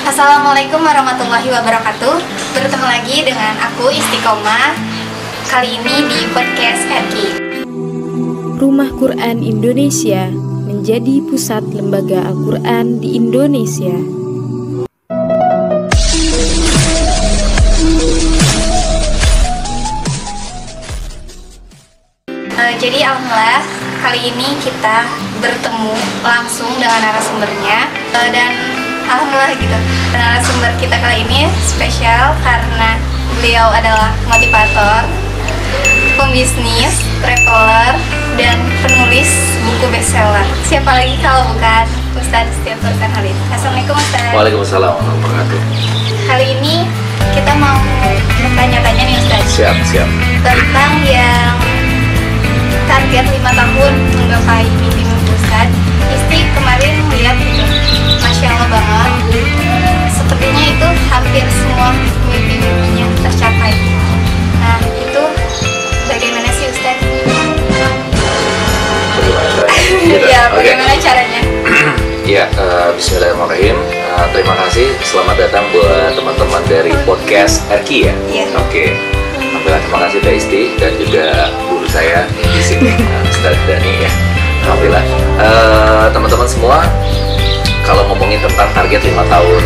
Assalamualaikum warahmatullahi wabarakatuh. Bertemu lagi dengan aku Istiqomah. Kali ini di podcast RKI. Rumah Quran Indonesia menjadi pusat lembaga Al-Quran di Indonesia. Jadi alhamdulillah kali ini kita bertemu langsung dengan narasumbernya dan alhamdulillah gitu. Narasumber kita kali ini spesial karena beliau adalah motivator, pembisnis, traveler, dan penulis buku bestseller. Siapa lagi kalau bukan Ustadz Setiatur Khalid. Assalamualaikum Ustadz. Waalaikumsalam warahmatullahi wabarakatuh. Kali ini kita mau bertanya-tanya nih Ustadz. Siap. Tentang yang target 5 tahun menggapai mimpi Ustadz. Isti kemarin melihat gitu, Masya Allah banget. Sepertinya itu hampir semua mimpi-mimpinya tercapai. Nah itu bagaimana sih Ustadz? Bagaimana caranya? Ya, bismillahirrahmanirrahim. Terima kasih. Selamat datang buat teman-teman dari podcast RKI ya. Iya. Oke. Alhamdulillah, terima kasih Teh Isti dan juga guru saya di sini, Ustadz Dani ya. Alhamdulillah. Teman-teman semua, kalau ngomongin tentang target 5 tahun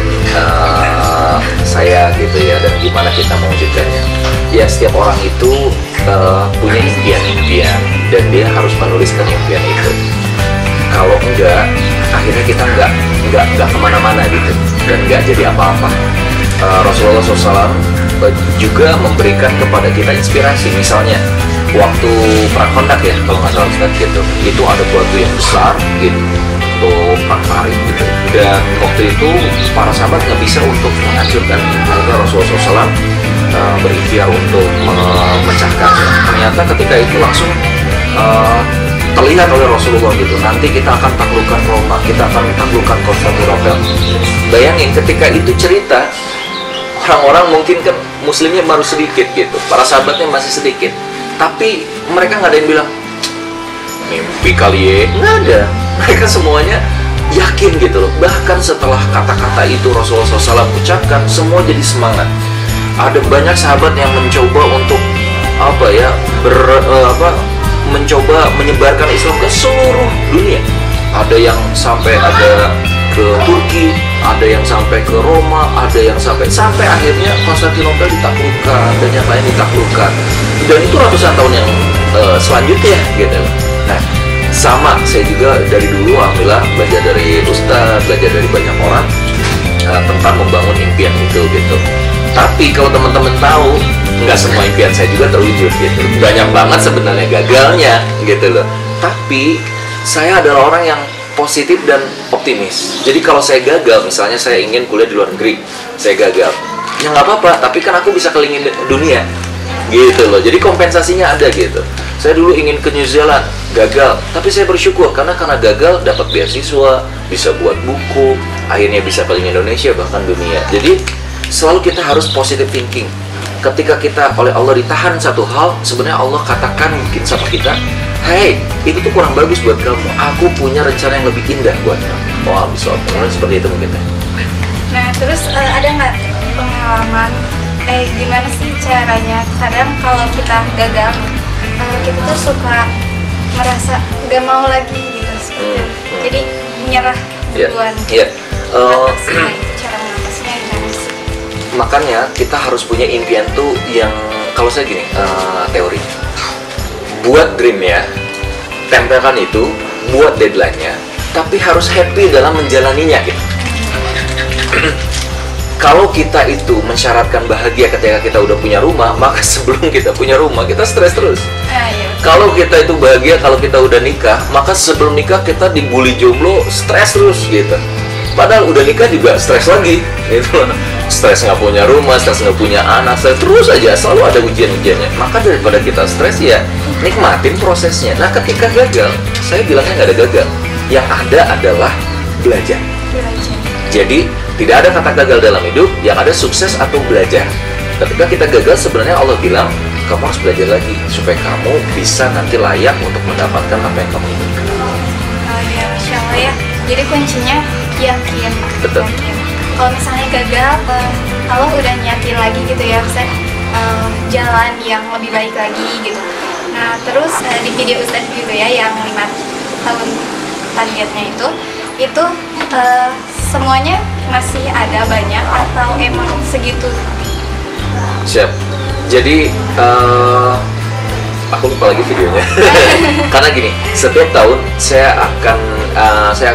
saya gitu ya, dan gimana kita mewujudkannya, ya setiap orang itu punya impian-impian dan dia harus menuliskan impian itu. Kalau enggak, akhirnya kita enggak kemana-mana gitu dan enggak jadi apa-apa. Rasulullah SAW juga memberikan kepada kita inspirasi. Misalnya waktu perang Khandaq ya, kalau nggak salah Ustaz gitu, itu ada batu yang besar gitu untuk perang Farid gitu, dan waktu itu para sahabat nggak bisa untuk menghancurkan. Akhirnya Rasulullah SAW berikhtiar untuk memecahkannya. Ternyata ketika itu langsung terlihat oleh Rasulullah gitu, nanti kita akan taklukkan Roma, kita akan taklukkan Konstantinopel. Bayangin ketika itu cerita, orang-orang mungkin kan muslimnya baru sedikit gitu, para sahabatnya masih sedikit, tapi mereka nggak ada yang bilang mimpi kali ya, nggak ada. Mereka semuanya yakin gitu loh. Bahkan setelah kata-kata itu Rasulullah SAW ucapkan, semua jadi semangat. Ada banyak sahabat yang mencoba untuk mencoba menyebarkan Islam ke seluruh dunia. Ada yang sampai ke Turki, ada yang sampai ke Roma, ada yang sampai akhirnya Konstantinopel ditaklukkan dan yang lain ditaklukkan. Dan itu ratusan tahun yang selanjutnya gitu. Nah, sama saya juga dari dulu alhamdulillah belajar dari Ustadz, belajar dari banyak orang tentang membangun impian itu gitu. Tapi kalau teman-teman tahu, nggak semua impian saya juga terwujud gitu. Banyak banget sebenarnya gagalnya gitu loh. Tapi saya adalah orang yang positif dan optimis. Jadi kalau saya gagal, misalnya saya ingin kuliah di luar negeri, saya gagal, ya nggak apa-apa, tapi kan aku bisa kelilingin dunia gitu loh. Jadi kompensasinya ada gitu. Saya dulu ingin ke New Zealand, gagal, tapi saya bersyukur karena gagal dapat beasiswa, bisa buat buku, akhirnya bisa keliling Indonesia bahkan dunia. Jadi selalu kita harus positive thinking. Ketika kita oleh Allah ditahan satu hal, sebenarnya Allah katakan mungkin sama kita, hey, itu tuh kurang bagus buat kamu. Aku punya rencana yang lebih indah buat kamu. Wah, bisa seperti itu mungkin. Nah, terus ada nggak pengalaman? Gimana sih caranya? Kadang kalau kita gagal, kita tuh suka merasa nggak mau lagi gitu. Jadi menyerah duluan. Iya. Cara mengatasinya gimana sih? Makanya kita harus punya impian tuh yang, kalau saya gini, teorinya, buat dream ya, tempelkan itu, buat deadline-nya, tapi harus happy dalam menjalaninya gitu. Kalau kita itu mensyaratkan bahagia ketika kita udah punya rumah, maka sebelum kita punya rumah kita stres terus. Iya. Kalau kita itu bahagia kalau kita udah nikah, maka sebelum nikah kita dibully jomblo, stres terus gitu. Padahal udah nikah juga stres lagi gitu. Stres nggak punya rumah, stres nggak punya anak, stres terus aja, selalu ada ujian-ujiannya. Maka daripada kita stres ya nikmatin prosesnya. Nah ketika gagal, saya bilangnya nggak ada gagal, yang ada adalah belajar. Jadi tidak ada kata gagal dalam hidup, yang ada sukses atau belajar. Ketika kita gagal, sebenarnya Allah bilang kamu harus belajar lagi supaya kamu bisa nanti layak untuk mendapatkan apa yang kamu inginkan. Oh ya, Masya Allah ya. Jadi kuncinya yakin. Betul. Yakin. kalau misalnya gagal, Allah udah nyiapin lagi gitu ya Ustaz, jalan yang lebih baik lagi gitu. Nah terus di video Ustaz gitu ya yang 5 tahun targetnya itu semuanya masih ada banyak atau emang segitu? Siap. Jadi aku lupa lagi videonya. Karena gini, setiap tahun saya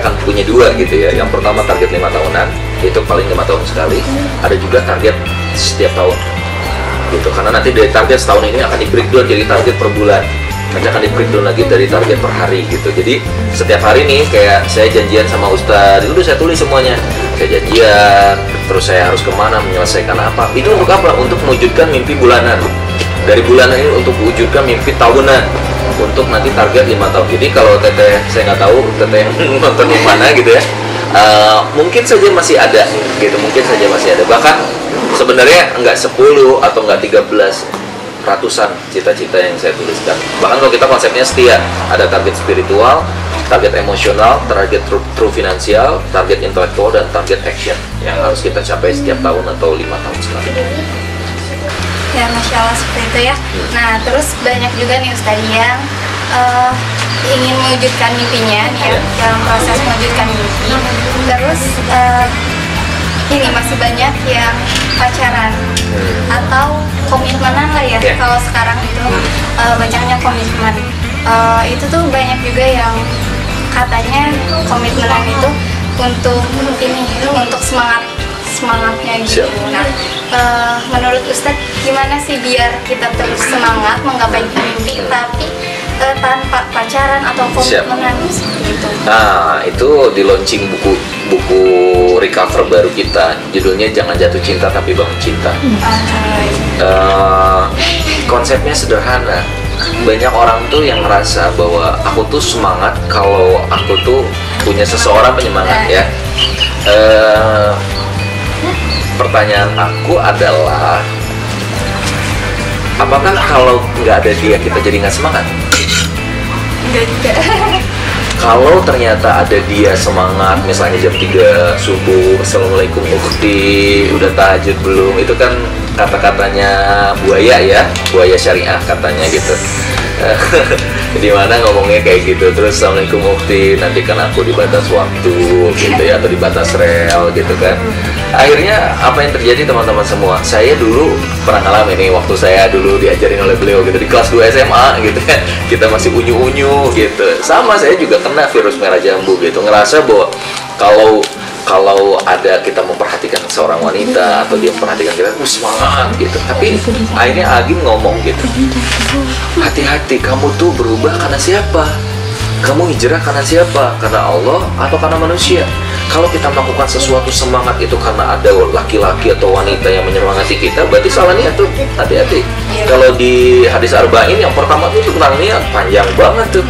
akan punya 2 gitu ya. Yang pertama target 5 tahunan, itu paling 5 tahun sekali. Ada juga target setiap tahun gitu. Karena nanti dari target setahun ini akan di breakdown jadi target per bulan. Nanti akan di breakdown lagi dari target per hari gitu. Jadi setiap hari nih kayak saya janjian sama Ustadz, itu saya tulis semuanya. Saya janjian, terus saya harus kemana, menyelesaikan apa. Itu untuk apa? Untuk mewujudkan mimpi bulanan. Dari bulanan ini untuk mewujudkan mimpi tahunan, untuk nanti target 5 tahun. Jadi kalau teteh, saya nggak tahu teteh yang nonton yang mana gitu ya, mungkin saja masih ada gitu, mungkin saja masih ada. Bahkan sebenarnya nggak 10 atau nggak 13, ratusan cita-cita yang saya tuliskan. Bahkan kalau kita konsepnya setia, ada target spiritual, target emosional, target true finansial, target intelektual, dan target action yang harus kita capai setiap tahun atau 5 tahun sekali. Ya Masya Allah seperti itu ya. Nah terus banyak juga nih Ustaz yang ingin mewujudkan mimpinya nih ya, dalam proses mewujudkan mimpi. Terus ini masih banyak yang pacaran atau komitmenan lah ya. Kalau sekarang itu bacanya komitmen. Itu tuh banyak juga yang katanya komitmenan itu untuk ini, untuk semangatnya gitu. Nah, menurut Ustadz gimana sih biar kita terus semangat menggapai mimpi tapi tanpa pacaran atau komitmenan seperti itu? Nah, itu di launching buku recover baru kita, judulnya Jangan Jatuh Cinta Tapi Bangun Cinta. Konsepnya sederhana. Banyak orang tuh yang ngerasa bahwa aku tuh semangat kalau aku tuh punya seseorang penyemangat ya. Pertanyaan aku adalah, apakah kalau nggak ada dia kita jadi nggak semangat? Enggak juga. Kalau ternyata ada dia semangat, misalnya jam 3 subuh, Assalamualaikum ukhti, udah tahajud belum? Itu kan kata-katanya buaya ya, buaya syariah katanya gitu. Dimana ngomongnya kayak gitu, terus Assalamualaikum ukhti, nantikan aku di batas waktu gitu ya, atau di batas rel gitu kan. Akhirnya apa yang terjadi teman-teman semua, saya dulu pernah ngalamin nih, waktu saya dulu diajarin oleh beliau gitu di kelas 2 SMA gitu ya, kita masih unyu-unyu gitu. Sama saya juga kena virus merah jambu gitu, ngerasa bahwa kalau ada kita memperhatikan seorang wanita atau dia memperhatikan kita, semangat gitu. Tapi akhirnya Agim ngomong gitu, hati-hati, kamu tuh berubah karena siapa? Kamu hijrah karena siapa? Karena Allah atau karena manusia? Kalau kita melakukan sesuatu semangat itu karena ada laki-laki atau wanita yang menyemangati kita, berarti salah niat tuh, hati-hati. Kalau di hadis arba'in yang pertama tuh tentang niat, panjang banget tuh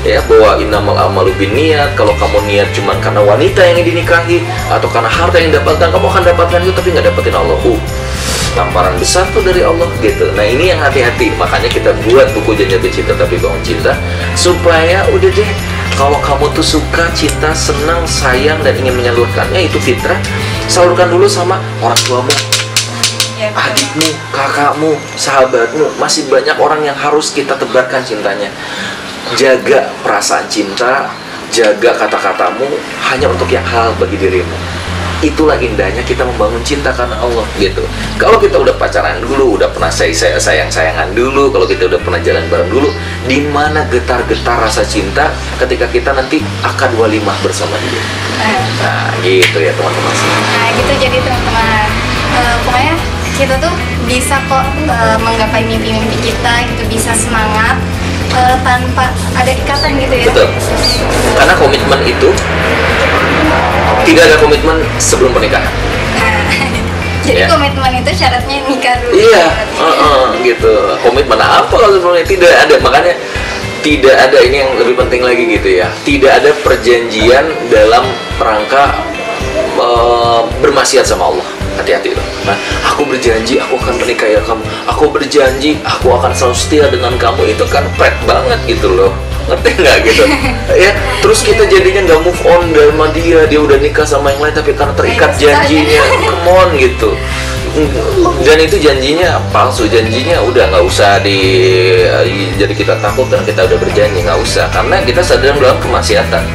ya, bahwa innamal amalu binniat. Kalau kamu niat cuma karena wanita yang dinikahi atau karena harta yang dapatkan, kamu akan dapatkan itu tapi nggak dapetin Allah. Tamparan besar tuh dari Allah gitu. Nah ini yang hati-hati, makanya kita buat buku Jangan Jatuh Cinta Tapi Bangun Cinta, supaya udah deh, kalau kamu tuh suka, cinta, senang, sayang, dan ingin menyalurkannya, itu fitrah, salurkan dulu sama orang tuamu, adikmu, kakakmu, sahabatmu. Masih banyak orang yang harus kita tebarkan cintanya. Jaga perasaan cinta, jaga kata-katamu hanya untuk yang halal bagi dirimu. Itulah indahnya kita membangun cinta karena Allah gitu. Kalau kita udah pacaran dulu, udah pernah sayang-sayangan dulu, kalau kita udah pernah jalan bareng dulu, di mana getar-getar rasa cinta ketika kita nanti akad walimah bersama dia. Nah gitu ya teman-teman. Nah gitu, jadi teman-teman, pokoknya kita tuh bisa kok menggapai mimpi-mimpi kita gitu, bisa semangat tanpa ada ikatan gitu ya. Betul. Karena komitmen itu tidak ada komitmen sebelum pernikahan. Jadi komitmen itu syaratnya nikah dulu. Iya, gitu. Komitmen apa kalau sebelumnya tidak ada? Makanya tidak ada, ini yang lebih penting lagi gitu ya. Tidak ada perjanjian dalam rangka bermaksiat sama Allah. Hati-hati loh. Nah, aku berjanji aku akan menikahi kamu. Aku berjanji aku akan selalu setia dengan kamu. Itu kan pret banget gitu loh. ngerti nggak gitu? Ya, terus kita jadinya nggak move on dari sama dia udah nikah sama yang lain tapi karena terikat janjinya, come on gitu. Dan itu janjinya palsu, janjinya udah nggak usah jadi kita takut dan kita udah berjanji, nggak usah, karena kita sedang dalam kemaksiatan.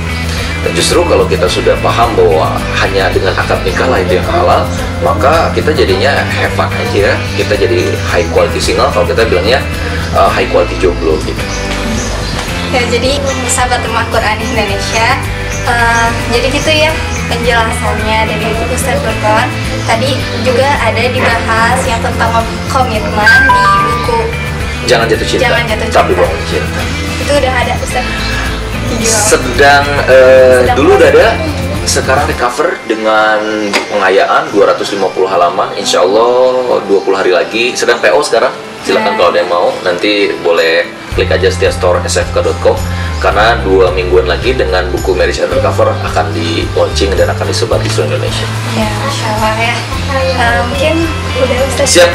Dan justru kalau kita sudah paham bahwa hanya dengan akad nikah lah itu yang halal, maka kita jadinya have fun aja, kita jadi high quality single, kalau kita bilangnya high quality jomblo gitu. Ya, jadi sahabat Rumah Quran Indonesia, jadi gitu ya penjelasannya dari Ustadz Burkon. Tadi juga ada dibahas yang tentang komitmen di buku Jangan Jatuh Cinta, Jangan Jatuh Cinta. Tapi Bangun Cinta. Itu udah ada Ustadz. Sedang dulu udah ada, sekarang recover dengan pengayaan 250 halaman, insya Allah 20 hari lagi, sedang PO sekarang. Silakan kalau ada yang mau, nanti boleh klik aja setiastore.sfk.com, karena 2 mingguan lagi dengan buku Marriage Undercover akan di launching dan akan disebar di seluruh Indonesia. Ya, Masya Allah ya. Mungkin udah Ustaz. Siap.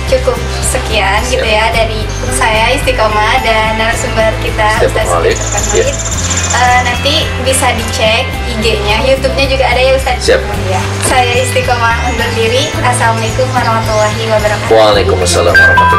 Cukup sekian Siap. gitu ya dari saya Istiqomah dan narasumber kita Siap, Ustaz Malik. Malik. Nanti bisa dicek IG-nya, YouTube-nya juga ada ya Ustaz. Siap. Ya. Saya Istiqomah undur diri. Assalamualaikum warahmatullahi wabarakatuh. Waalaikumsalam warahmatullahi wabarakatuh.